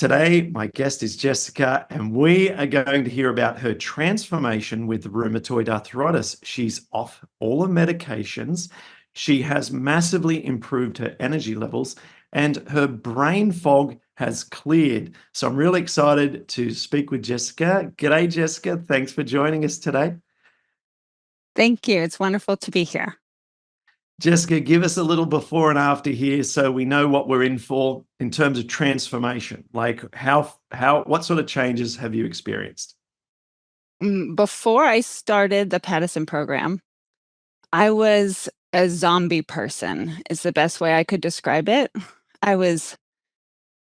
Today, my guest is Jessica, and we are going to hear about her transformation with rheumatoid arthritis. She's off all her medications. She has massively improved her energy levels, and her brain fog has cleared. So I'm really excited to speak with Jessica. G'day, Jessica. Thanks for joining us today. Thank you. It's wonderful to be here. Jessica, give us a little before and after here so we know what we're in for in terms of transformation. Like what sort of changes have you experienced? Before I started the Paddison program, I was a zombie person, is the best way I could describe it. I was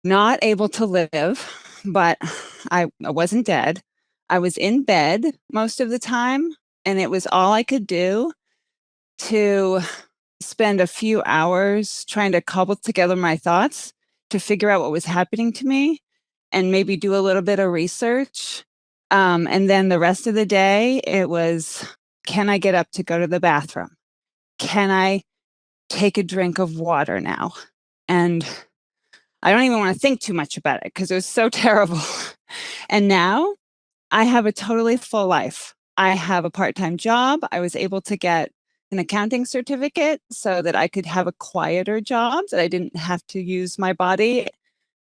not able to live, but I wasn't dead. I was in bed most of the time, and it was all I could do to spend a few hours trying to cobble together my thoughts to figure out what was happening to me and maybe do a little bit of research. And then the rest of the day, it was, can I get up to go to the bathroom? Can I take a drink of water now? And I don't even want to think too much about it because it was so terrible. And now I have a totally full life. I have a part-time job. I was able to get an accounting certificate so that I could have a quieter job that I didn't have to use my body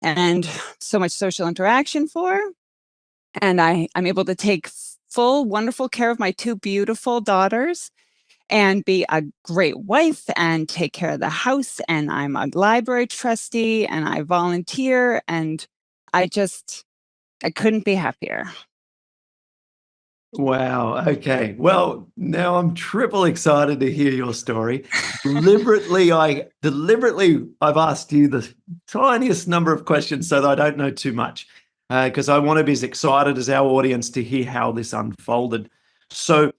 and so much social interaction for. And I'm able to take full, wonderful care of my two beautiful daughters and be a great wife and take care of the house. And I'm a library trustee and I volunteer. And I couldn't be happier. Wow. Okay. Well, now I'm triple excited to hear your story. I've asked you the tiniest number of questions so that I don't know too much, because I want to be as excited as our audience to hear how this unfolded. So,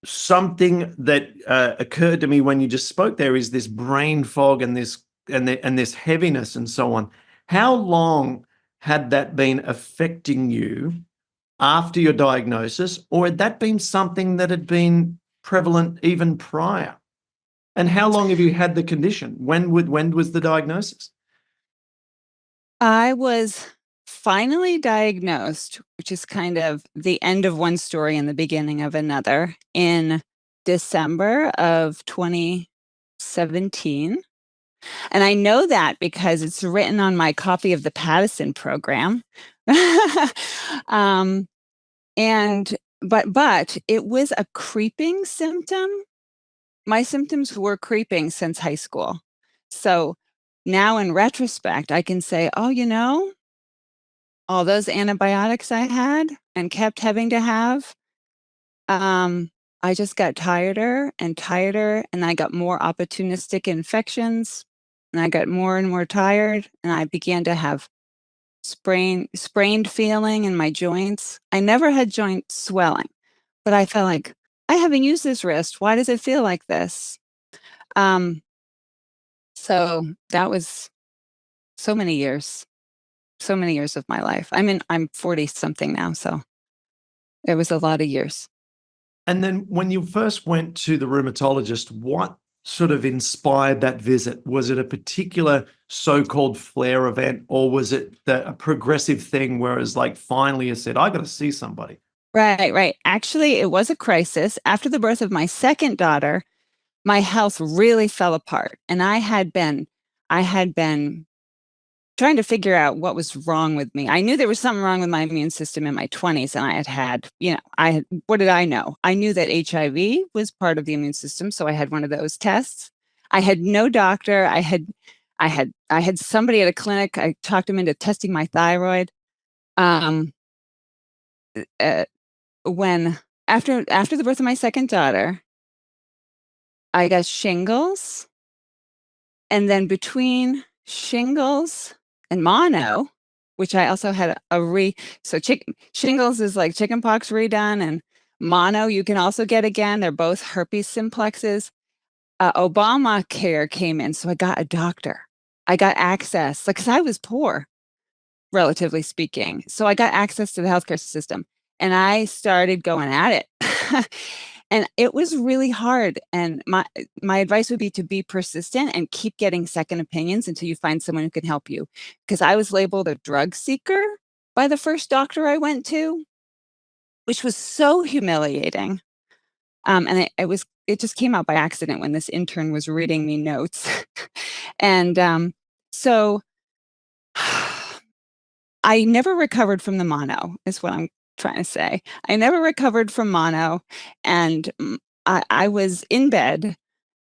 something that occurred to me when you just spoke there is this brain fog and this heaviness and so on. How long had that been affecting you after your diagnosis, or had that been something that had been prevalent even prior? And how long have you had the condition? When was the diagnosis? I was finally diagnosed, which is kind of the end of one story and the beginning of another, in December of 2017. And I know that because it's written on my copy of the Paddison Program. um, but it was a creeping symptom. My symptoms were creeping since high school. So now in retrospect, I can say, oh, all those antibiotics I had and kept having to have, I just got tireder and tireder, and I got more opportunistic infections, and I got more and more tired, and I began to have sprained feeling in my joints. I never had joint swelling, but I felt like, I haven't used this wrist. Why does it feel like this? So that was so many years of my life. I'm 40 something now, so it was a lot of years. And then when you first went to the rheumatologist, what sort of inspired that visit? Was it a particular so-called flare event, or was it a progressive thing where it's like finally you said, I got to see somebody? Right. Actually, it was a crisis. After the birth of my second daughter, my health really fell apart. And I had been trying to figure out what was wrong with me. I knew there was something wrong with my immune system in my 20s, and what did I know? I knew that HIV was part of the immune system, so I had one of those tests. I had no doctor. I had somebody at a clinic. I talked him into testing my thyroid. Um, when after the birth of my second daughter, I got shingles, and then between shingles and mono, which I also had shingles is like chickenpox redone, and mono you can also get again. They're both herpes simplexes. Obamacare came in, so I got a doctor. I got access, because I was poor, relatively speaking. So I got access to the healthcare system, and I started going at it. And it was really hard. And my advice would be to be persistent and keep getting second opinions until you find someone who can help you. Because I was labeled a drug seeker by the first doctor I went to, which was so humiliating. And it just came out by accident when this intern was reading me notes. And so I never recovered from the mono, is what I'm trying to say. I never recovered from mono, and I was in bed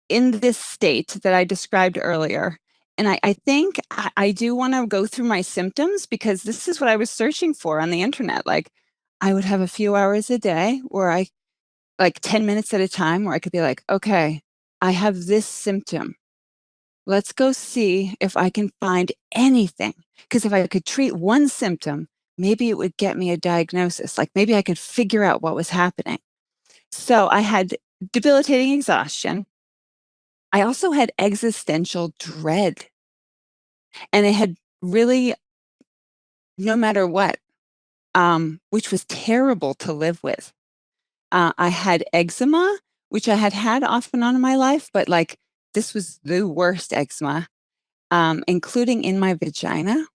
in this state that I described earlier. And I think I do want to go through my symptoms because this is what I was searching for on the internet. Like, I would have a few hours a day where like 10 minutes at a time, where I could be like, okay, I have this symptom. Let's go see if I can find anything. Because if I could treat one symptom, maybe it would get me a diagnosis. Like maybe I could figure out what was happening. So I had debilitating exhaustion. I also had existential dread. And it had really, no matter what, which was terrible to live with. I had eczema, which I had had off and on in my life, but like this was the worst eczema, including in my vagina,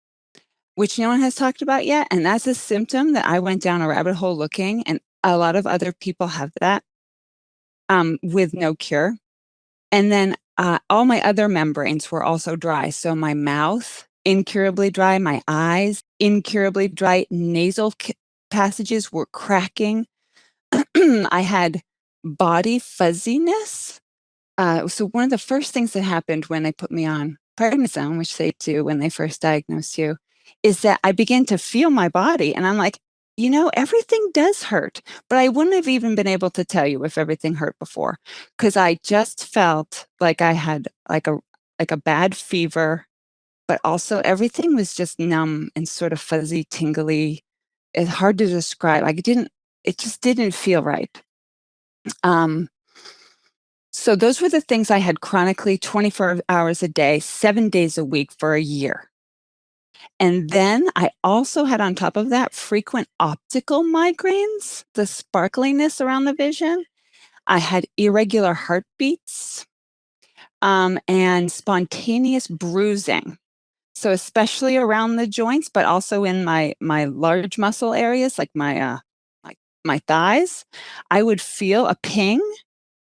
which no one has talked about yet. And that's a symptom that I went down a rabbit hole looking, and a lot of other people have that with no cure. And then all my other membranes were also dry. So my mouth, incurably dry, my eyes, incurably dry, nasal passages were cracking. I had body fuzziness. So one of the first things that happened when they put me on prednisone, which they do when they first diagnose you, is that I began to feel my body. And I'm like, everything does hurt. But I wouldn't have even been able to tell you if everything hurt before, because I just felt like I had like a bad fever, but also everything was just numb and sort of fuzzy, tingly. It's hard to describe. It just didn't feel right. So those were the things I had chronically 24 hours a day, 7 days a week for a year. And then I also had on top of that frequent optical migraines, the sparkliness around the vision. I had irregular heartbeats, and spontaneous bruising. So especially around the joints, but also in my large muscle areas, like my thighs, I would feel a ping,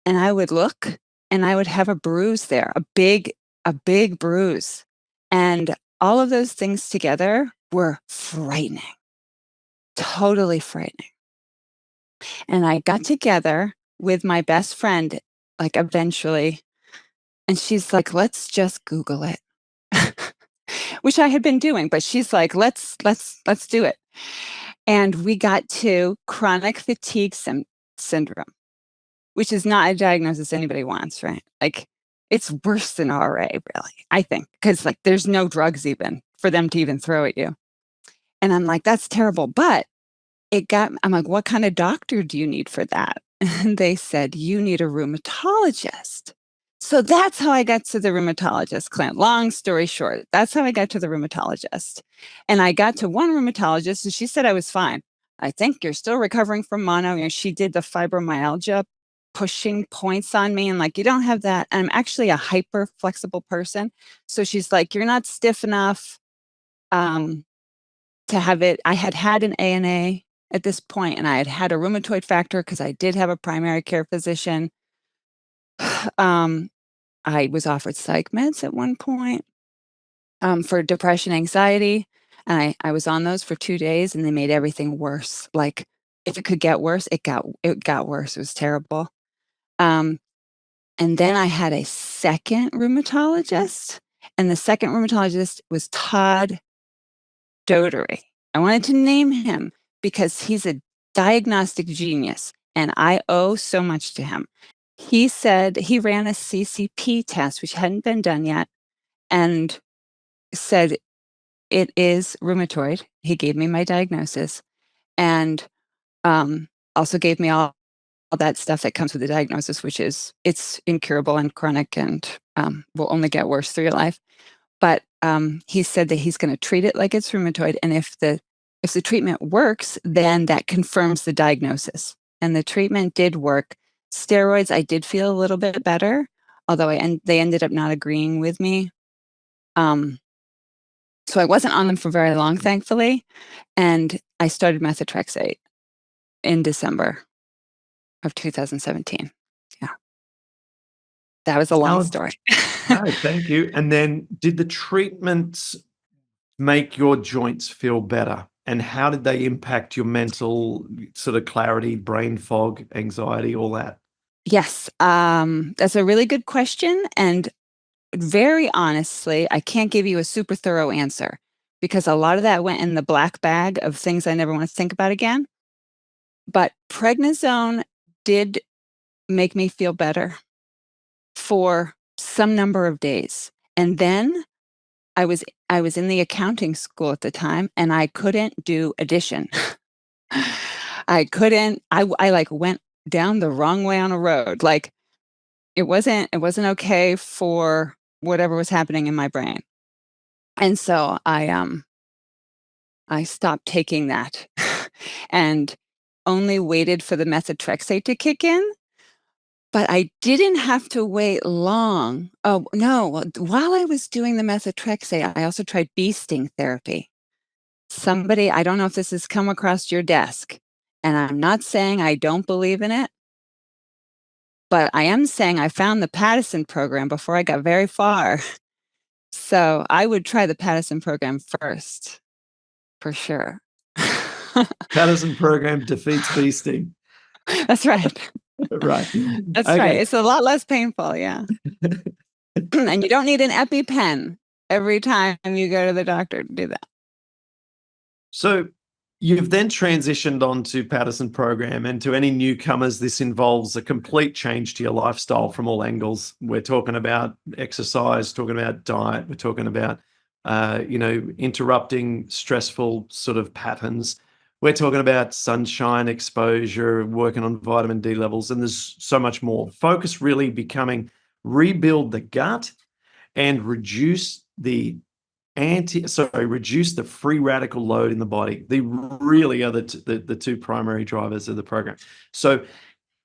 and I would look, and I would have a bruise there, a big bruise. And all of those things together were frightening, totally frightening. And I got together with my best friend, like eventually, and she's like, let's just Google it, which I had been doing, but she's like, let's do it. And we got to chronic fatigue syndrome, which is not a diagnosis anybody wants, right? Like, it's worse than RA, really, I think, because like there's no drugs even for them to even throw at you. And I'm like, that's terrible. But I'm like, what kind of doctor do you need for that? And they said, you need a rheumatologist. So that's how I got to the rheumatologist, Clint. Long story short, that's how I got to the rheumatologist. And I got to one rheumatologist, and she said I was fine. I think you're still recovering from mono. She did the fibromyalgia pushing points on me, and like, you don't have that. I'm actually a hyper flexible person. So she's like, you're not stiff enough to have it. I had had an ANA at this point, and I had had a rheumatoid factor because I did have a primary care physician. I was offered psych meds at one point for depression, anxiety, and I was on those for 2 days, and they made everything worse. Like, if it could get worse, it got worse. It was terrible. Um, and then I had a second rheumatologist, and the second rheumatologist was Todd Dotery. I wanted to name him because he's a diagnostic genius, and I owe so much to him. He said he ran a CCP test, which hadn't been done yet, and said it is rheumatoid. He gave me my diagnosis, and also gave me all that stuff that comes with the diagnosis, which is it's incurable and chronic, and will only get worse through your life. But he said that he's going to treat it like it's rheumatoid, and if the treatment works, then that confirms the diagnosis. And the treatment did work. Steroids, I did feel a little bit better, although they ended up not agreeing with me. So I wasn't on them for very long, thankfully, and I started methotrexate in December of 2017. Yeah. That was a long How story. No, thank you. And then did the treatments make your joints feel better? And how did they impact your mental sort of clarity, brain fog, anxiety, all that? Yes, that's a really good question, and very honestly, I can't give you a super thorough answer because a lot of that went in the black bag of things I never want to think about again. But prednisone did make me feel better for some number of days. And then I was in the accounting school at the time and I couldn't do addition. I couldn't I like went down the wrong way on a road. Like it wasn't okay for whatever was happening in my brain. And so I stopped taking that and only waited for the methotrexate to kick in. But I didn't have to wait long. Oh, no. While I was doing the methotrexate, I also tried bee sting therapy. I don't know if this has come across your desk, and I'm not saying I don't believe in it, but I am saying I found the Paddison program before I got very far. So I would try the Paddison program first, for sure. Paddison program defeats bee sting. That's right. Right. That's right. Okay. It's a lot less painful, yeah. And you don't need an EpiPen every time you go to the doctor to do that. So you've then transitioned on to Paddison Program, and to any newcomers, this involves a complete change to your lifestyle from all angles. We're talking about exercise, talking about diet, we're talking about interrupting stressful sort of patterns. We're talking about sunshine exposure, working on vitamin D levels, and there's so much more. Focus really becoming rebuild the gut and reduce the free radical load in the body. They really are the two primary drivers of the program. So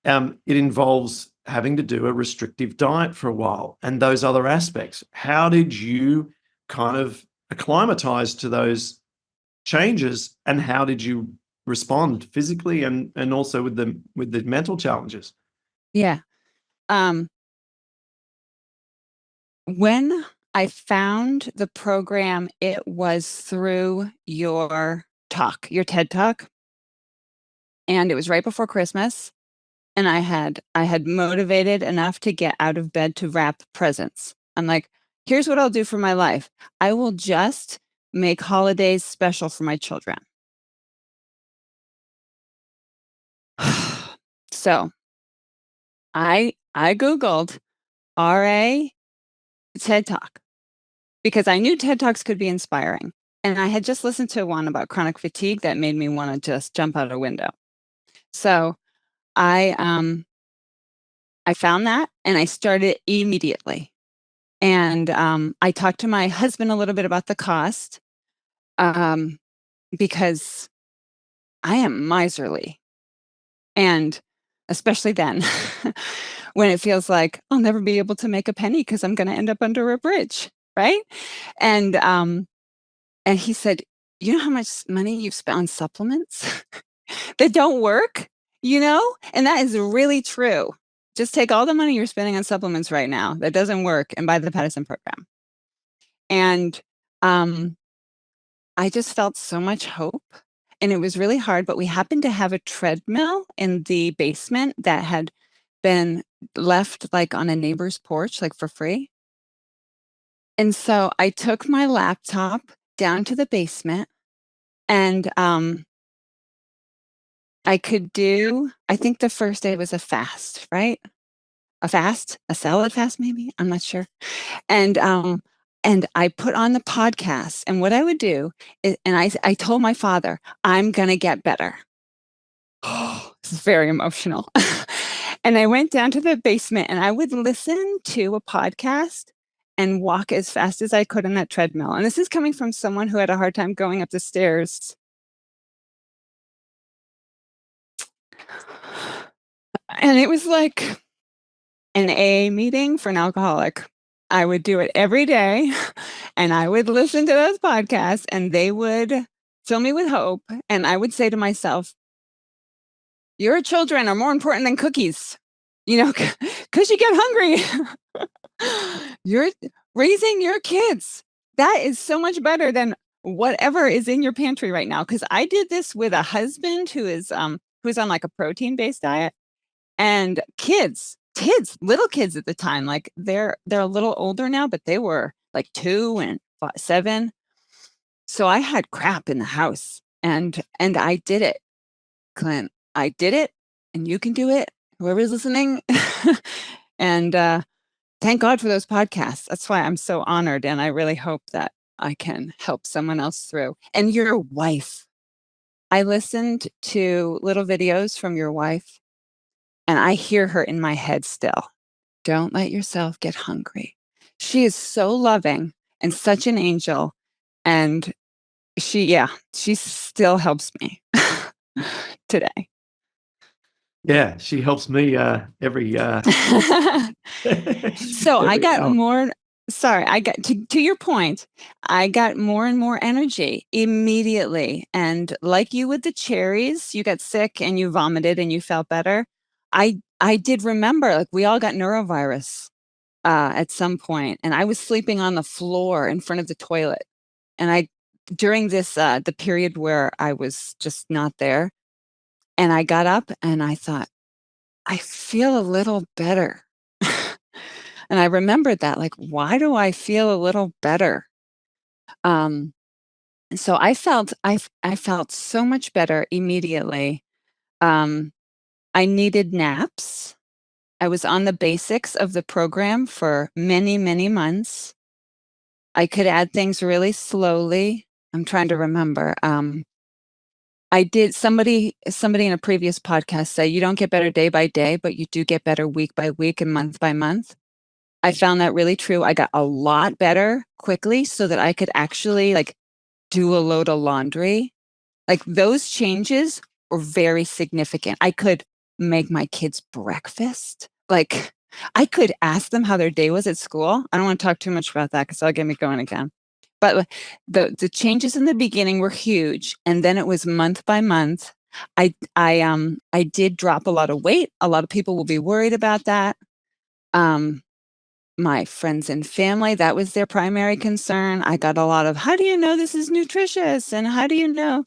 it involves having to do a restrictive diet for a while and those other aspects. How did you kind of acclimatize to those changes, and how did you respond physically and also with the mental challenges? Yeah. Um, when I found the program, it was through your talk, your TED Talk, and it was right before Christmas. And I had motivated enough to get out of bed to wrap presents. I'm like, here's what I'll do for my life. I will just make holidays special for my children. So I Googled RA TED Talk because I knew TED Talks could be inspiring. And I had just listened to one about chronic fatigue that made me want to just jump out a window. So I found that and I started immediately. And I talked to my husband a little bit about the cost um, because I am miserly. And especially then, when it feels like I'll never be able to make a penny because I'm going to end up under a bridge. Right. And, um, and he said, you know how much money you've spent on supplements that don't work, you know? And that is really true. Just take all the money you're spending on supplements right now that doesn't work and buy the Paddison program. And um, I just felt so much hope. And it was really hard, but we happened to have a treadmill in the basement that had been left like on a neighbor's porch, like for free. And so I took my laptop down to the basement and I think the first day was a fast, right? A salad fast, maybe. I'm not sure. And I put on the podcast, and what I would do is, and I told my father, I'm gonna get better. Oh, this is very emotional. And I went down to the basement and I would listen to a podcast and walk as fast as I could on that treadmill. And this is coming from someone who had a hard time going up the stairs. And it was like an AA meeting for an alcoholic. I would do it every day, and I would listen to those podcasts, and they would fill me with hope. And I would say to myself, your children are more important than cookies, because you get hungry. You're raising your kids. That is so much better than whatever is in your pantry right now. Because I did this with a husband who's on like a protein-based diet, and little kids at the time, like they're a little older now, but they were like 2 and 7. So I had crap in the house, and I did it, Clint. I did it, and you can do it, whoever's listening. And thank God for those podcasts. That's why I'm so honored, and I really hope that I can help someone else through. And your wife. I listened to little videos from your wife, and I hear her in my head still. Don't let yourself get hungry. She is so loving and such an angel, and she still helps me today. Yeah, she helps me every So I every got hour. more sorry, I got to your point, I got more and more energy immediately, and like you with the cherries, you got sick and you vomited and you felt better. I did remember, like, we all got neurovirus, at some point, and I was sleeping on the floor in front of the toilet, and I during this, the period where I was just not there, and I got up and I thought, "I feel a little better." And I remembered that, like, why do I feel a little better? Um, so I felt so much better immediately. Um, I needed naps. I was on the basics of the program for many, many months. I could add things really slowly. I'm trying to remember. I did somebody in a previous podcast say, "You don't get better day by day, but you do get better week by week and month by month." I found that really true. I got a lot better quickly so that I could actually, like, do a load of laundry. Like, those changes were very significant. I could make my kids breakfast. Like, I could ask them how their day was at school. I don't wanna talk too much about that because 'cause that'll get me going again. But the changes in the beginning were huge, and then it was month by month. I did drop a lot of weight. A lot of people will be worried about that. Um, my friends and family, that was their primary concern. I got a lot of, "How do you know this is nutritious? And how do you know,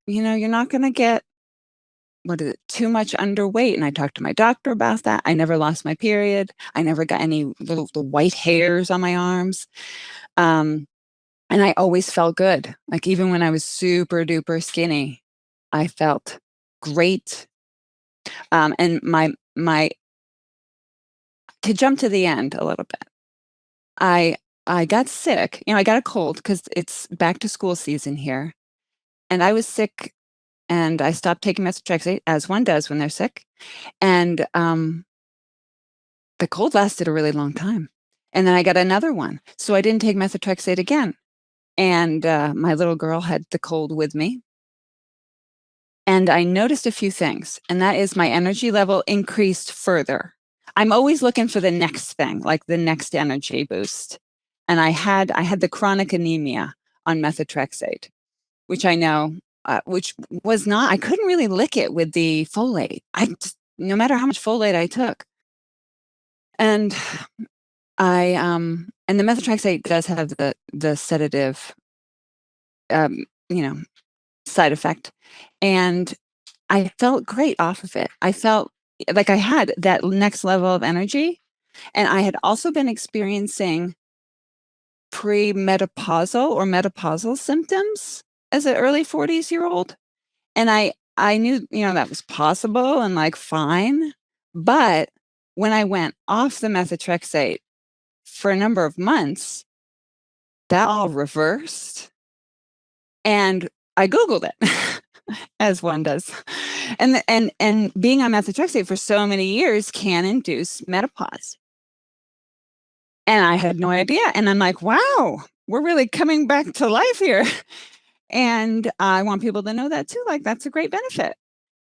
you're not gonna get, what is it, too much underweight?" And I talked to my doctor about that. I never lost my period. I never got any the white hairs on my arms. Um, and I always felt good. Like, even when I was super duper skinny, I felt great. And my to jump to the end a little bit, I I got sick. I got a cold because it's back to school season here, and I was sick, and I stopped taking methotrexate, as one does when they're sick, and, the cold lasted a really long time, and then I got another one, so I didn't take methotrexate again, and, my little girl had the cold with me, and I noticed a few things, and that is my energy level increased further. I'm always looking for the next thing, like the next energy boost, and I had the chronic anemia on methotrexate, which I know, which was not, I couldn't really lick it with the folate. No matter how much folate I took. And and the methotrexate does have the sedative, um, you know, side effect. And I felt great off of it. I felt like I had that next level of energy. And I had also been experiencing premenopausal or menopausal symptoms as an early 40s-year-old. And I knew, that was possible and, like, fine, but when I went off the methotrexate for a number of months, that all reversed, and I Googled it, as one does. And being on methotrexate for so many years can induce menopause, and I had no idea, and I'm like, "Wow, we're really coming back to life here," and I want people to know that too, like, that's a great benefit,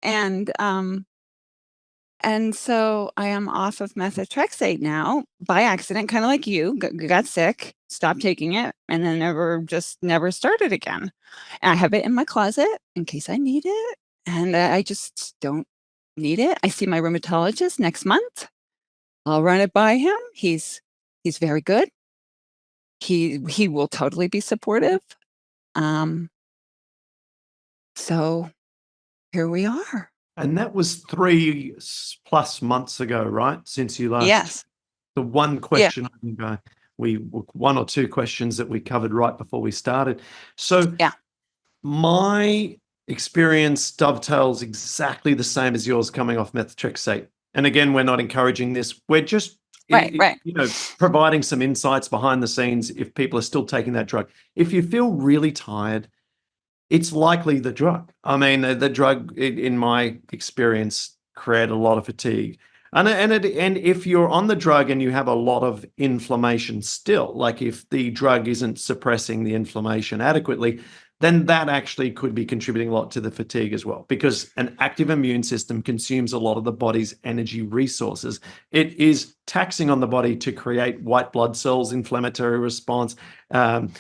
and, And so I am off of methotrexate now by accident, kind of like you, got sick, stopped taking it, and then never started again. And I have it in my closet in case I need it, and I just don't need it. I see my rheumatologist next month. I'll run it by him. He's very good. He will totally be supportive. Um, so here we are. And that was 3+ months ago, right? Since you last, Yes. the one Yeah. question, I think, one or two questions that we covered right before we started. So Yeah. my experience dovetails exactly the same as yours coming off methotrexate. And again, we're not encouraging this. We're just, Right. providing some insights behind the scenes if people are still taking that drug. If you feel really tired, it's likely the drug. I mean, the drug, in my experience, create a lot of fatigue. And if you're on the drug and you have a lot of inflammation still, like if the drug isn't suppressing the inflammation adequately, then that actually could be contributing a lot to the fatigue as well, because an active immune system consumes a lot of the body's energy resources. It is taxing on the body to create white blood cells, inflammatory response, and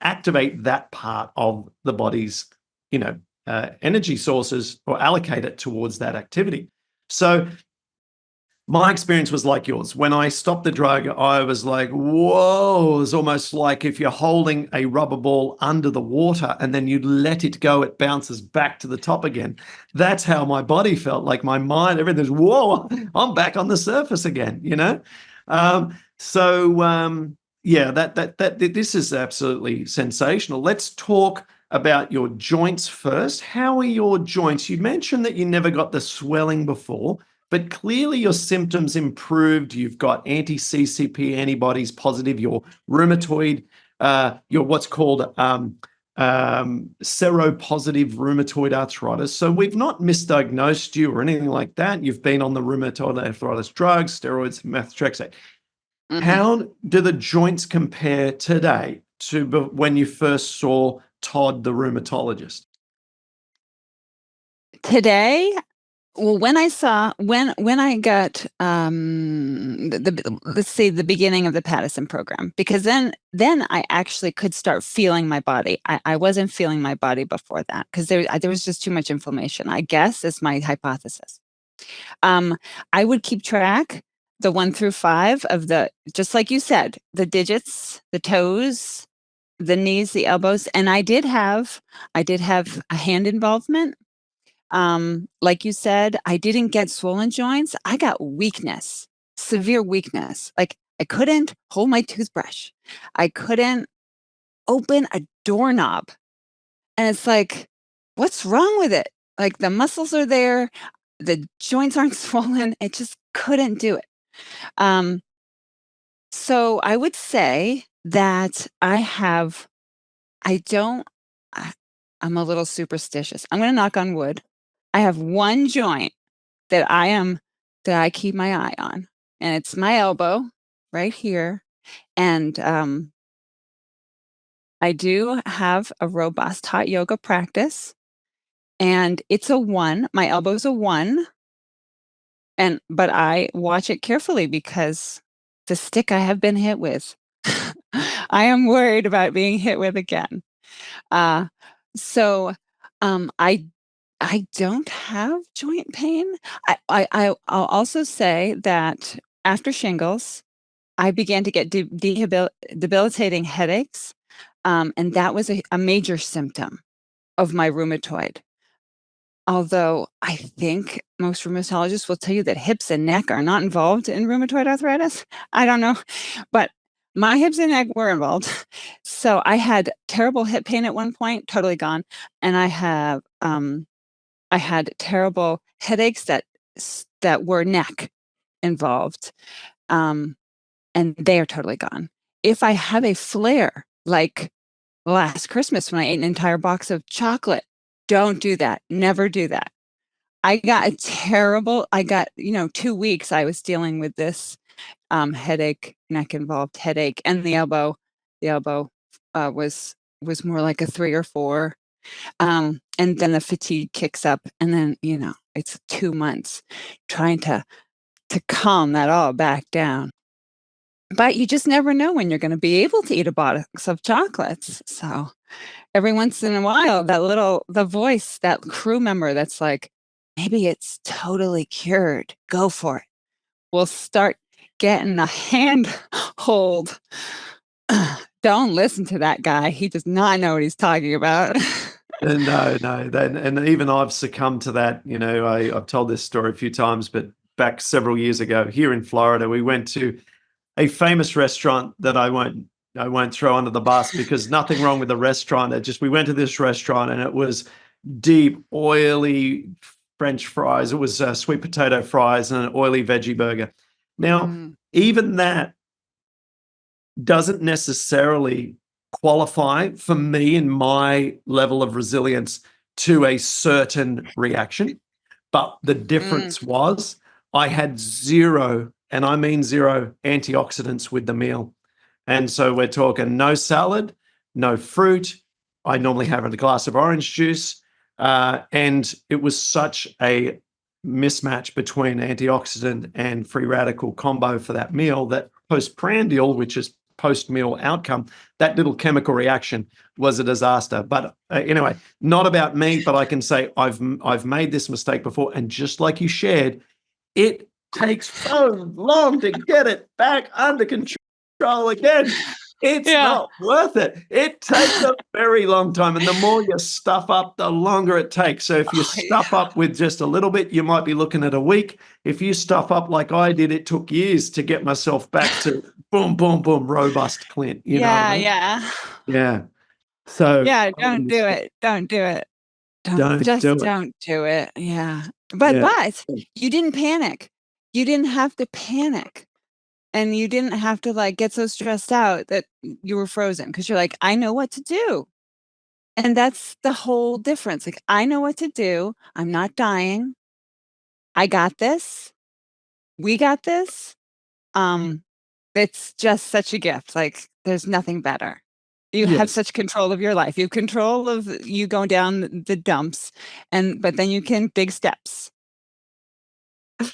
activate that part of the body's, energy sources, or allocate it towards that activity. So my experience was like yours. When I stopped the drug, I was like, whoa, it's almost like if you're holding a rubber ball under the water and then you let it go, it bounces back to the top again. That's how my body felt, like my mind, everything's, whoa, I'm back on the surface again. Yeah, that this is absolutely sensational. Let's talk about your joints first. How are your joints? You mentioned that you never got the swelling before, but clearly your symptoms improved. You've got anti-CCP antibodies positive. Your rheumatoid, your what's called seropositive rheumatoid arthritis. So we've not misdiagnosed you or anything like that. You've been on the rheumatoid arthritis drugs, steroids, methotrexate. Mhm. How do the joints compare today to when you first saw Todd, the rheumatologist? Today, well, when I got let's say the beginning of the Paddison program, because then I actually could start feeling my body. I wasn't feeling my body before that because there was just too much inflammation, I guess, is my hypothesis. Um, I would keep track, the 1 through 5 of just like you said, the digits, the toes, the knees, the elbows, and I did have a hand involvement. Like you said, I didn't get swollen joints. I got weakness, severe weakness. Like I couldn't hold my toothbrush. I couldn't open a doorknob. And it's like, what's wrong with it? Like the muscles are there, the joints aren't swollen. It just couldn't do it. Um, so I would say that I don't, I, I'm a little superstitious. I'm going to knock on wood. I have one joint that I keep my eye on, and it's my elbow right here. And I do have a robust hot yoga practice, and it's a 1. My elbow's a 1, but I watch it carefully because the stick I have been hit with, I am worried about being hit with again. Uh, so I don't have joint pain. I'll also say that after shingles, I began to get debilitating headaches, and that was a major symptom of my rheumatoid. Although I think most rheumatologists will tell you that hips and neck are not involved in rheumatoid arthritis. I don't know, but my hips and neck were involved. So I had terrible hip pain at one point, totally gone, and I had terrible headaches that were neck involved, um, and they are totally gone. If I have a flare, like last Christmas when I ate an entire box of chocolate, don't do that. Never do that. I got, 2 weeks I was dealing with this, headache, neck involved headache, and the elbow, was more like a 3 or 4. And then the fatigue kicks up, and then, it's 2 months trying to calm that all back down. But you just never know when you're gonna be able to eat a box of chocolates, so every once in a while, the voice, that crew member that's like, "Maybe it's totally cured, go for it," will start getting a handhold. Don't listen to that guy, he does not know what he's talking about. No, no, then and even I've succumbed to that. I've told this story a few times, but back several years ago here in Florida, we went to a famous restaurant that I won't throw under the bus because nothing wrong with the restaurant. We went to this restaurant and it was deep, oily French fries. It was sweet potato fries and an oily veggie burger. Now, Mm, even that doesn't necessarily qualify for me in my level of resilience to a certain reaction. But the mm, difference was I had zero, and I mean zero, antioxidants with the meal. And so we're talking no salad, no fruit. I normally have a glass of orange juice. And it was such a mismatch between antioxidant and free radical combo for that meal that postprandial, which is post meal outcome, that little chemical reaction was a disaster. But anyway, not about me, but I can say I've made this mistake before, and just like you shared, it takes so long to get it back under control again. It's yeah. not worth it. It takes a very long time. And the more you stuff up, the longer it takes. So if you Oh, stuff yeah. up with just a little bit, you might be looking at a week. If you stuff up like I did, it took years to get myself back to boom, boom, boom, robust Clint. You know what I Yeah, mean? yeah. Yeah. So Yeah, I don't do understand. it, don't do it. Don't Just do it. don't do it, yeah. Yeah. But you didn't panic. You didn't have to panic, and you didn't have to, like, get so stressed out that you were frozen because 'cause you're like, "I know what to do." And that's the whole difference, like, I know what to do, I'm not dying, I got this, we got this, um, it's just such a gift, like, there's nothing better. You have Yes. such control of your life, you have control of you going down the dumps, but then you can big steps.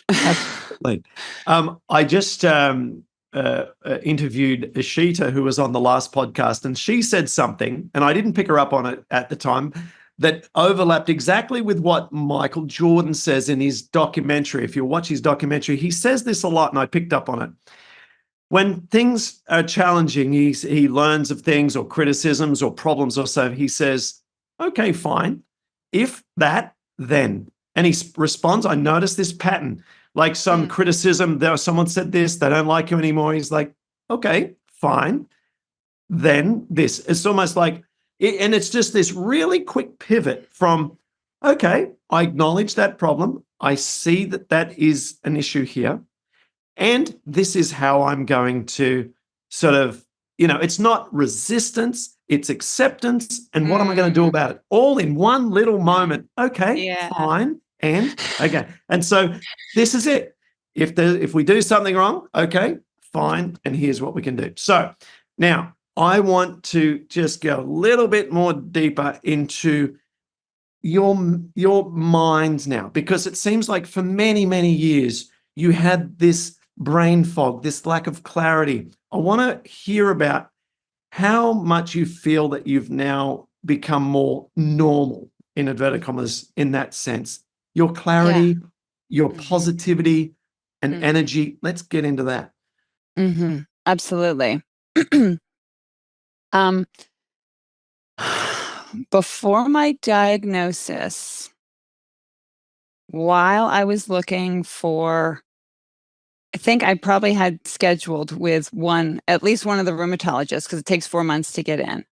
Absolutely. I just interviewed Ashita, who was on the last podcast, and she said something, and I didn't pick her up on it at the time, that overlapped exactly with what Michael Jordan says in his documentary. If you watch his documentary, he says this a lot, and I picked up on it. When things are challenging, he learns of things or criticisms or problems or so. He says, "Okay, fine. If that, then." And he responds, "I noticed this pattern. Like some Mm, criticism, someone said this, they don't like you anymore." He's like, "Okay, fine. Then this." It's almost like, and it's just this really quick pivot from, "Okay, I acknowledge that problem. I see that that is an issue here. And this is how I'm going to sort of, it's not resistance, it's acceptance. And what am I going to do mm, about it? All in one little yeah, moment. Okay, yeah, fine. And okay. And so this is it. If we do something wrong, okay, fine. And here's what we can do. So now I want to just go a little bit more deeper into your mind now, because it seems like for many, many years you had this brain fog, this lack of clarity. I want to hear about how much you feel that you've now become more normal, in inverted commas, in that sense. Your yeah, clarity, your mhm, positivity and mhm, energy. Let's get into that. mhm, absolutely. Um, before my diagnosis, while I was looking for I think I probably had scheduled with at least one of the rheumatologists, because it takes 4 months to get in.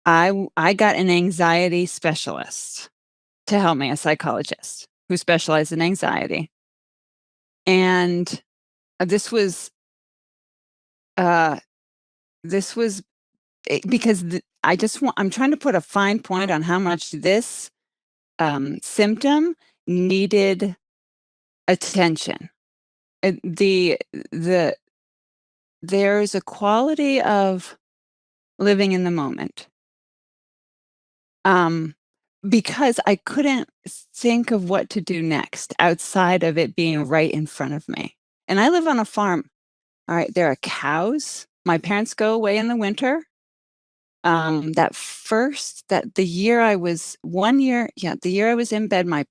I got an anxiety specialist to help me, a psychologist who specialized in anxiety, and this was, uh, this was because I'm trying to put a fine point on how much this, symptom needed attention. The there's a quality of living in the moment Um, because I couldn't think of what to do next outside of it being right in front of me. And I live on a farm. All right, there are cows. My parents go away in the winter. That the year I was 1 year, yeah, the year I was in bed, my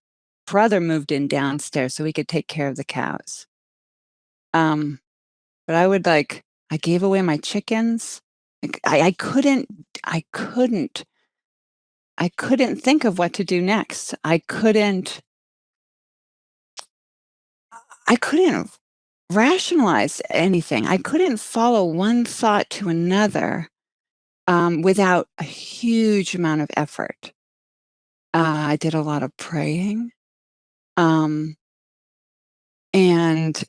brother moved in downstairs so he could take care of the cows. Um, but I gave away my chickens. Like, I couldn't, I couldn't think of what to do next. I couldn't rationalize anything. I couldn't follow one thought to another without a huge amount of effort. I did a lot of praying. Um, and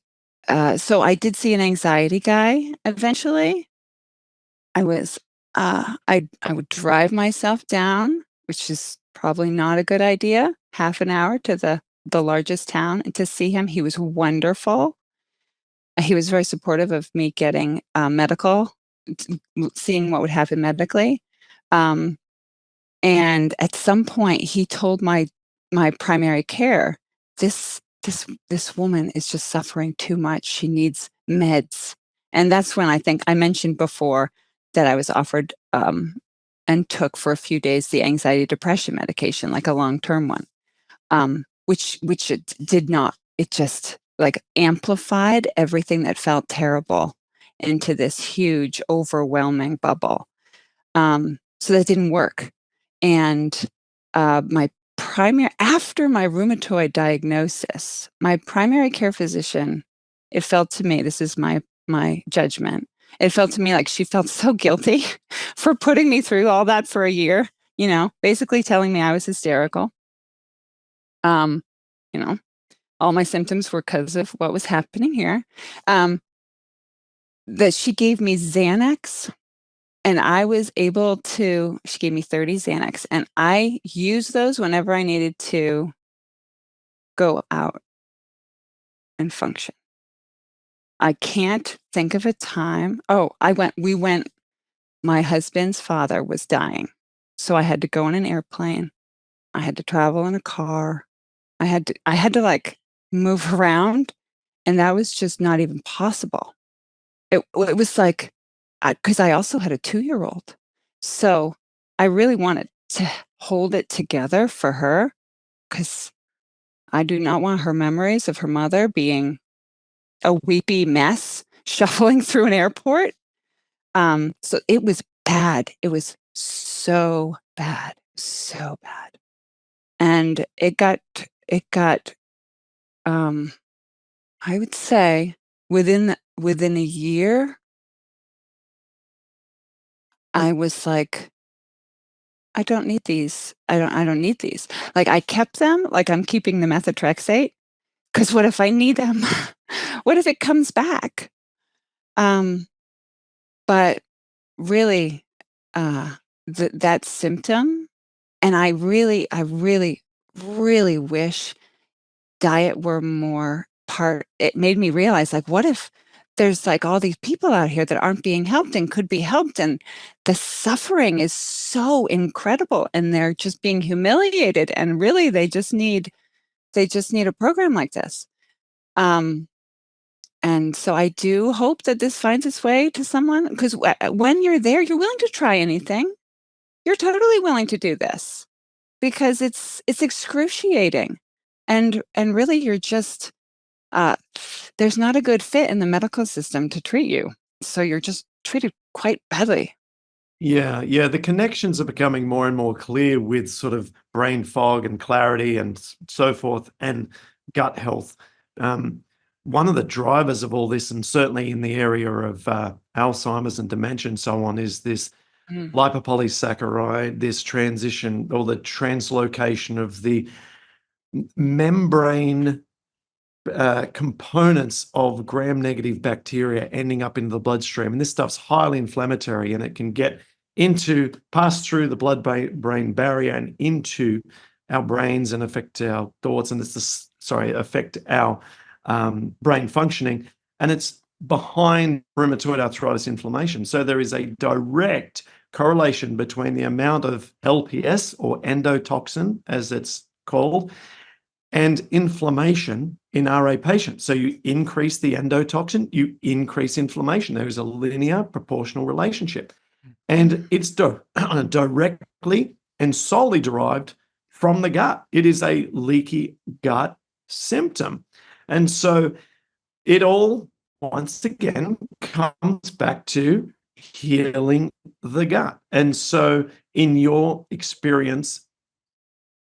so I did see an anxiety guy eventually. I would drive myself down, which is probably not a good idea, half an hour to the largest town and to see him. He was wonderful. He was very supportive of me getting medical, seeing what would happen medically. Um, and at some point, he told my primary care, this woman is just suffering too much. She needs meds. And that's when I think I mentioned before that I was offered and took for a few days the anxiety depression medication, like a long-term one, which it did not. It just like amplified everything that felt terrible into this huge, overwhelming bubble. So that didn't work. And my after my rheumatoid diagnosis, my primary care physician, it felt to me, this is my judgment, it felt to me like she felt so guilty for putting me through all that for a year, basically telling me I was hysterical. Um, you know, all my symptoms were because of what was happening here. That she gave me Xanax. And she gave me 30 Xanax, and I used those whenever I needed to go out and function. I can't think of a time. Oh, my husband's father was dying. So I had to go in an airplane. I had to travel in a car. I had to like move around, and that was just not even possible. It was like, because I also had a 2-year-old. So I really wanted to hold it together for her because I do not want her memories of her mother being a weepy mess shuffling through an airport. So it was bad. It was so bad, so bad. And it got, um, I would say within a year, I was like, I don't need these. I don't need these. Like, I kept them, like I'm keeping the methotrexate, because what if I need them? What if it comes back? Um, but really, that symptom, and I really, really wish diet were more part. It made me realize, like, what if there's like all these people out here that aren't being helped and could be helped, and the suffering is so incredible, and they're just being humiliated, and really they just need a program like this. Um, and so I do hope that this finds its way to someone, because when you're there, you're willing to try anything. You're totally willing to do this because it's excruciating, and really you're just uh, there's not a good fit in the medical system to treat you. So you're just treated quite badly. Yeah, yeah. The connections are becoming more and more clear with sort of brain fog and clarity and so forth, and gut health. Um, One of the drivers of all this, and certainly in the area of Alzheimer's and dementia and so on, is this Mm. lipopolysaccharide, this transition or the translocation of the membrane components of gram-negative bacteria ending up in the bloodstream. And this stuff's highly inflammatory, and it can pass through the blood-brain barrier and into our brains and affect our thoughts, and affect our brain functioning. And it's behind rheumatoid arthritis inflammation. So there is a direct correlation between the amount of LPS, or endotoxin as it's called, and inflammation in RA patients. So you increase the endotoxin, you increase inflammation. There is a linear proportional relationship. And it's directly and solely derived from the gut. It is a leaky gut symptom. And so it all, once again, comes back to healing the gut. And so in your experience,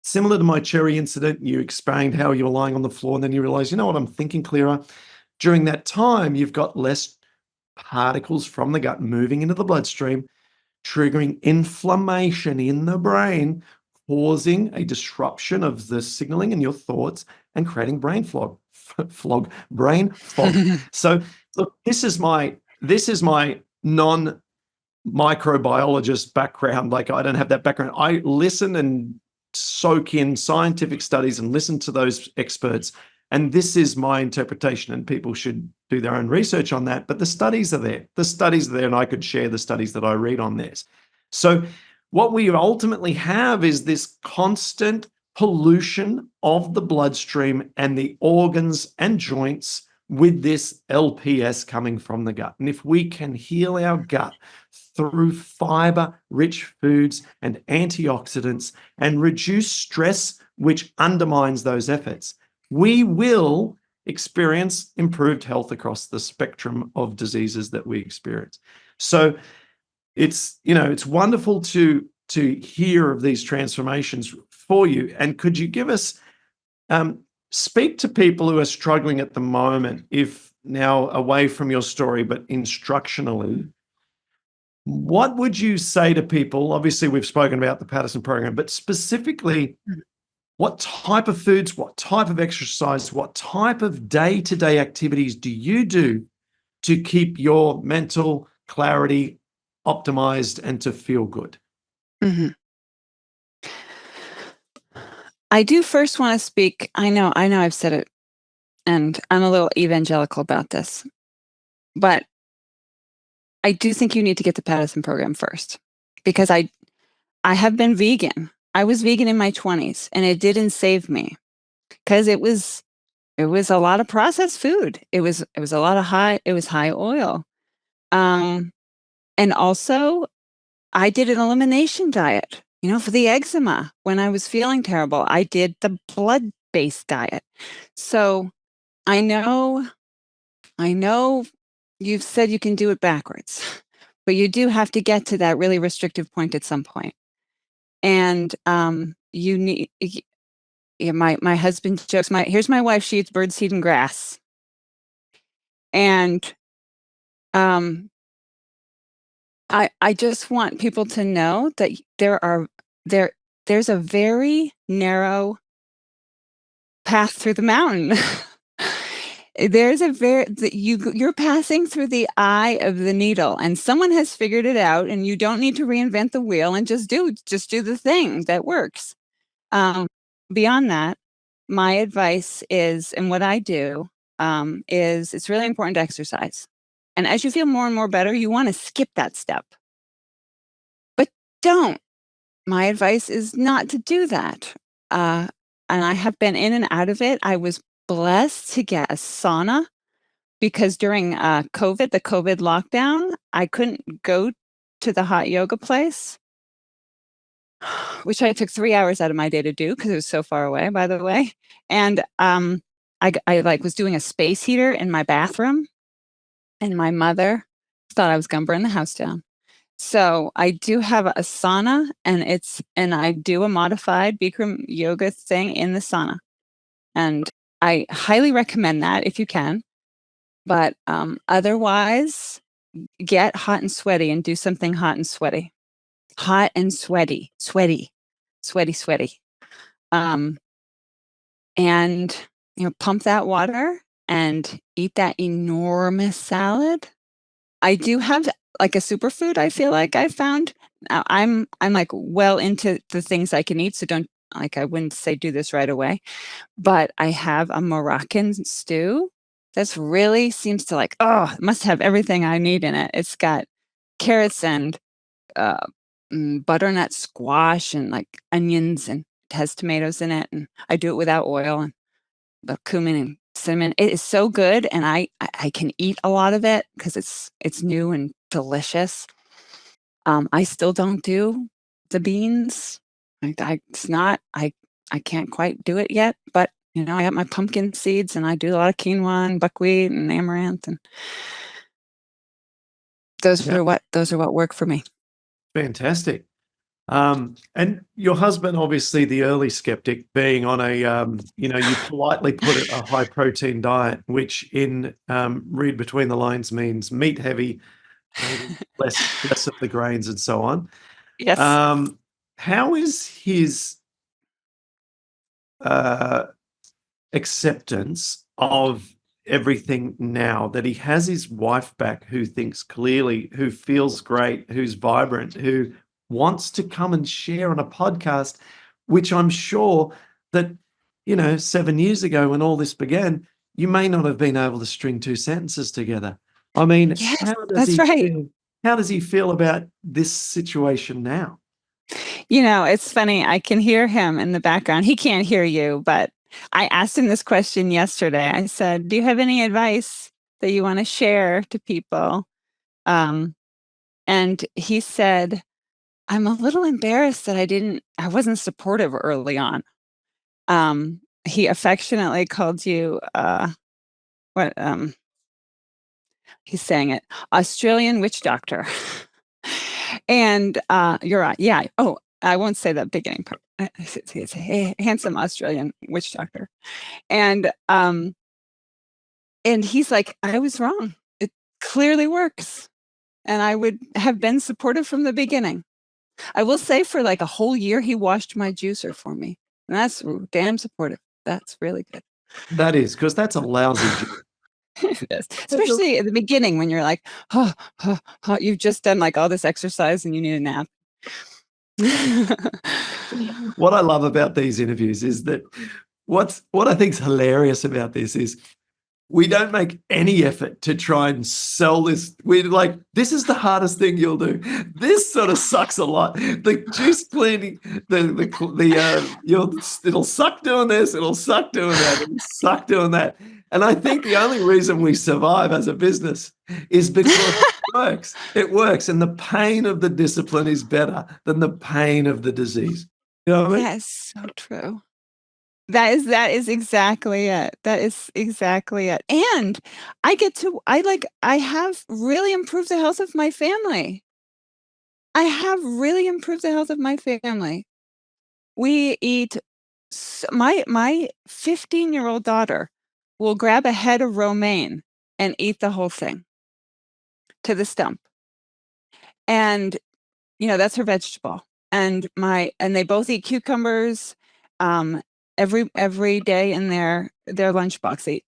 similar to my cherry incident, you explained how you were lying on the floor and then you realize, you know what, I'm thinking clearer. During that time, you've got less particles from the gut moving into the bloodstream, triggering inflammation in the brain, causing a disruption of the signaling in your thoughts and creating brain fog. So look, this is my non microbiologist background. Like, I don't have that background. I listen and soak in scientific studies and listen to those experts. And this is my interpretation, and people should do their own research on that. But the studies are there. The studies are there, and I could share the studies that I read on this. So what we ultimately have is this constant pollution of the bloodstream and the organs and joints with this LPS coming from the gut. And if we can heal our gut through fiber-rich foods and antioxidants and reduce stress, which undermines those efforts, we will experience improved health across the spectrum of diseases that we experience. So it's wonderful to hear of these transformations for you. And could you give us, speak to people who are struggling at the moment, if now away from your story, but instructionally, what would you say to people? Obviously, we've spoken about the Paddison Program, but specifically, what type of foods, what type of exercise, what type of day-to-day activities do you do to keep your mental clarity optimized and to feel good? Mhm. I do first want to speak. I know I've said it, and I'm a little evangelical about this, but I do think you need to get the Paddison Program first, because I have been vegan. I was vegan in my 20s, and it didn't save me, because it was a lot of processed food. It was a lot of high oil. And also I did an elimination diet, for the eczema. When I was feeling terrible, I did the blood-based diet. So I know you've said you can do it backwards, but you do have to get to that really restrictive point at some point. And you need. Yeah, my husband jokes. Here's my wife. She eats birdseed and grass. And I just want people to know that there's a very narrow path through the mountain. You're passing through the eye of the needle, and someone has figured it out, and you don't need to reinvent the wheel, and just do the thing that works. Beyond that, my advice is, and what I do, is it's really important to exercise. And as you feel more and more better, you want to skip that step. But don't. My advice is not to do that. And I have been in and out of it. I was blessed to get a sauna, because during COVID, the COVID lockdown, I couldn't go to the hot yoga place, which I took 3 hours out of my day to do because it was so far away, by the way. And I was doing a space heater in my bathroom, and my mother thought I was gonna burn the house down. So I do have a sauna, and I do a modified Bikram yoga thing in the sauna. And I highly recommend that if you can. But otherwise, get hot and sweaty and do something hot and sweaty. Hot and sweaty, sweaty, sweaty, sweaty. And pump that water and eat that enormous salad. I do have like a superfood, I feel like I found. Now I'm like well into the things I can eat, so don't, I wouldn't say do this right away. But I have a Moroccan stew that's really seems to it must have everything I need in it. It's got carrots and uh, butternut squash and like onions, and it has tomatoes in it. And I do it without oil, and the cumin and cinnamon. It is so good, and I can eat a lot of it because it's new and delicious. I still don't do the beans. It's not. I can't quite do it yet, but I got my pumpkin seeds, and I do a lot of quinoa and buckwheat and amaranth, and Yeah, those are what work for me. fantastic. And your husband, obviously the early skeptic, being on a, you politely put it, a high protein diet, which in read between the lines means meat heavy, maybe less of the grains and so on. Yes. How is his acceptance of everything now that he has his wife back, who thinks clearly, who feels great, who's vibrant, who wants to come and share on a podcast, which I'm sure that, 7 years ago when all this began, you may not have been able to string two sentences together. I mean, Yes, how does that's he right. feel? How does he feel about this situation now? It's funny. I can hear him in the background. He can't hear you, but I asked him this question yesterday. I said, "Do you have any advice that you want to share to people?" And he said, "I'm a little embarrassed that I wasn't supportive early on." He affectionately called you, what, he's saying it, Australian witch doctor. And, you're right. Yeah. Oh, I won't say the beginning part. It's a handsome Australian witch doctor. And, and he's like, "I was wrong. It clearly works. And I would have been supportive from the beginning." I will say for like a whole year, he washed my juicer for me. And that's damn supportive. That's really good. That is, because that's a lousy job. Yes. That's a Especially at the beginning when you're like, "Oh, oh, oh," you've just done like all this exercise and you need a nap. What I love about these interviews is that what I think is hilarious about this is we don't make any effort to try and sell this. We're like, this is the hardest thing you'll do. This sort of sucks a lot. The juice cleaning, it'll suck doing this, it'll suck doing that, it'll suck doing that. And I think the only reason we survive as a business is because it works. It works, and the pain of the discipline is better than the pain of the disease. You know what I mean? That is so true. That is exactly it. That is exactly it. And I have really improved the health of my family. I have really improved the health of my family. We eat my 15-year-old daughter will grab a head of romaine and eat the whole thing to the stump. And that's her vegetable. And they both eat cucumbers, every day in their lunchbox.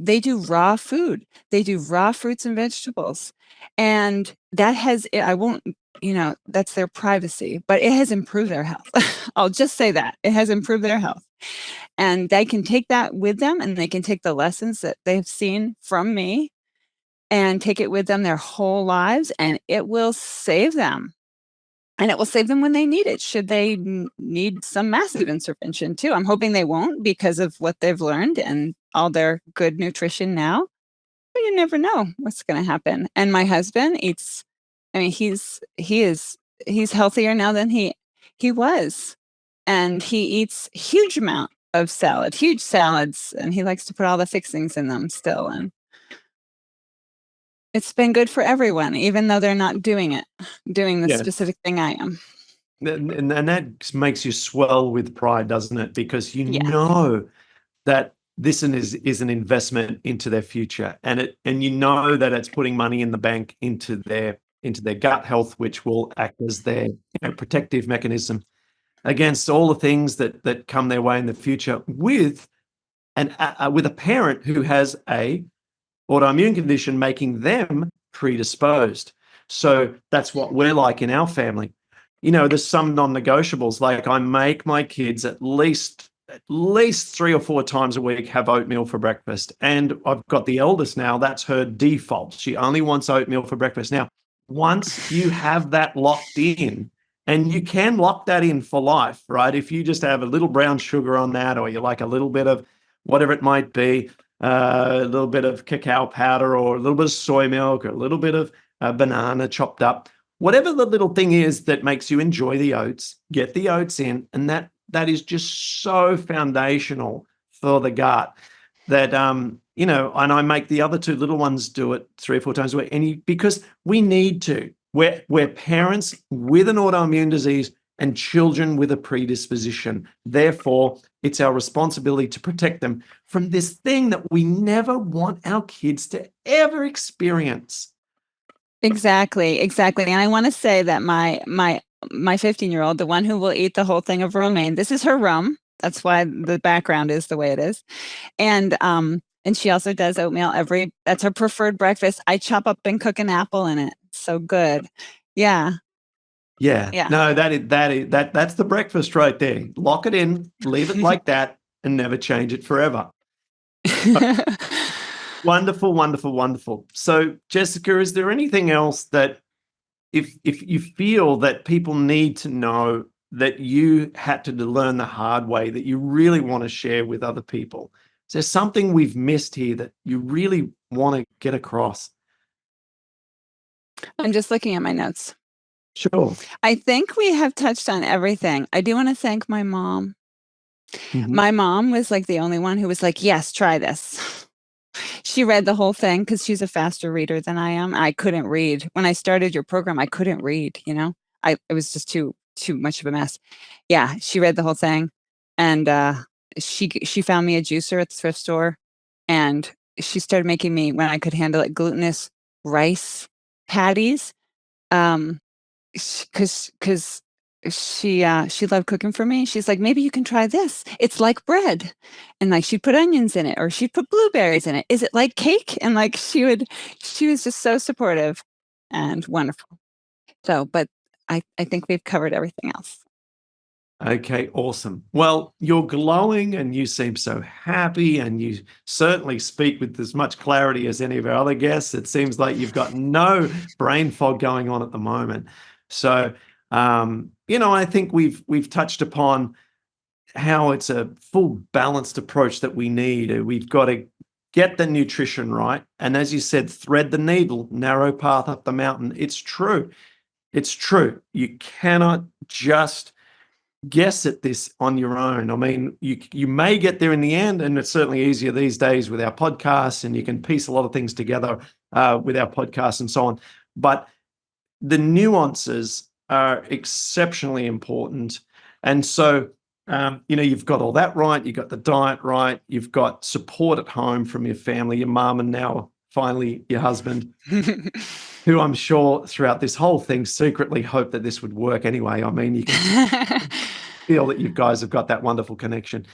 They do raw food. They do raw fruits and vegetables, and I won't, that's their privacy, but it has improved their health. I'll just say that it has improved their health, and they can take that with them, and they can take the lessons that they've seen from me and take it with them their whole lives, and it will save them. And it will save them when they need it, should they need some massive intervention too. I'm hoping they won't because of what they've learned and all their good nutrition now. But you never know what's going to happen. And my husband eats. I mean, he's healthier now than he was, and he eats huge amount of salad, huge salads, and he likes to put all the fixings in them still. And it's been good for everyone, even though they're not doing the Yeah. specific thing I am. And that makes you swell with pride, doesn't it? Because you Yeah. know that this is an investment into their future, and you know that it's putting money in the bank into their gut health, which will act as their protective mechanism against all the things that come their way in the future, with a parent who has a autoimmune condition making them predisposed. So that's what we're like in our family. There's some non-negotiables. Like, I make my kids at least 3 or 4 times a week have oatmeal for breakfast. And I've got the eldest now, that's her default. She only wants oatmeal for breakfast. Now, once you have that locked in, and you can lock that in for life, right? If you just have a little brown sugar on that, or you like a little bit of whatever it might be, a little bit of cacao powder, or a little bit of soy milk, or a little bit of banana chopped up, whatever the little thing is that makes you enjoy the oats, get the oats in, and that is just so foundational for the gut that and I make the other two little ones do it 3 or 4 times a week, because we need to. We're parents with an autoimmune disease and children with a predisposition. Therefore, it's our responsibility to protect them from this thing that we never want our kids to ever experience. Exactly. And I want to say that my 15-year-old, the one who will eat the whole thing of romaine, this is her rum. That's why the background is the way it is. And she also does oatmeal that's her preferred breakfast. I chop up and cook an apple in it. So good. Yeah. Yeah. Yeah. No, that's the breakfast right there. Lock it in, leave it like that, and never change it forever. Wonderful, wonderful, wonderful. So, Jessica, is there anything else that if you feel that people need to know that you had to learn the hard way, that you really want to share with other people? Is there something we've missed here that you really want to get across? I'm just looking at my notes. Sure. I think we have touched on everything. I do want to thank my mom. Mhm. My mom was like the only one who was like, yes, try this. She read the whole thing because she's a faster reader than I am. I couldn't read. When I started your program, I couldn't read, it was just too much of a mess. Yeah, she read the whole thing, and she found me a juicer at the thrift store, and she started making me, when I could handle it, glutinous rice patties. Because she loved cooking for me. She's like, maybe you can try this. It's like bread, and like she'd put onions in it, or she'd put blueberries in it. Is it like cake? And like she was just so supportive and wonderful. So, but I think we've covered everything else. Okay, awesome. Well, you're glowing and you seem so happy, and you certainly speak with as much clarity as any of our other guests. It seems like you've got no brain fog going on at the moment. So, I think we've touched upon how it's a full balanced approach that we need. We've got to get the nutrition right. And as you said, thread the needle, narrow path up the mountain. It's true. It's true. You cannot just guess at this on your own. I mean, you may get there in the end, and it's certainly easier these days with our podcasts, and you can piece a lot of things together with our podcasts and so on. But the nuances are exceptionally important. And so, you've got all that right. You've got the diet right. You've got support at home from your family, your mom, and now finally your husband, who I'm sure throughout this whole thing secretly hoped that this would work anyway. I mean, you can feel that you guys have got that wonderful connection.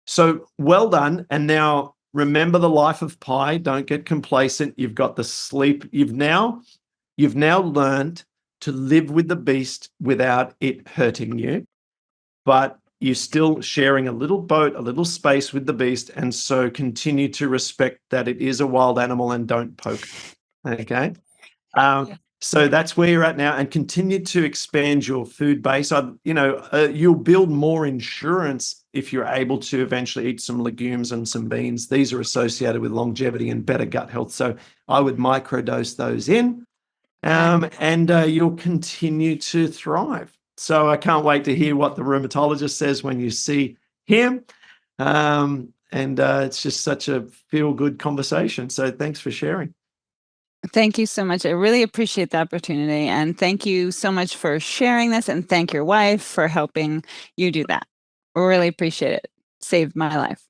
So well done. And now remember the life of pi. Don't get complacent. You've got the sleep. You've now learned to live with the beast without it hurting you, but you're still sharing a little boat, a little space with the beast. And so continue to respect that it is a wild animal and don't poke. Okay. So that's where you're at now, and continue to expand your food base. You'll build more insurance if you're able to eventually eat some legumes and some beans. These are associated with longevity and better gut health. So I would microdose those in, and you'll continue to thrive. So I can't wait to hear what the rheumatologist says when you see him. And it's just such a feel-good conversation. So thanks for sharing. Thank you so much. I really appreciate the opportunity. And thank you so much for sharing this. And thank your wife for helping you do that. Really appreciate it. Saved my life.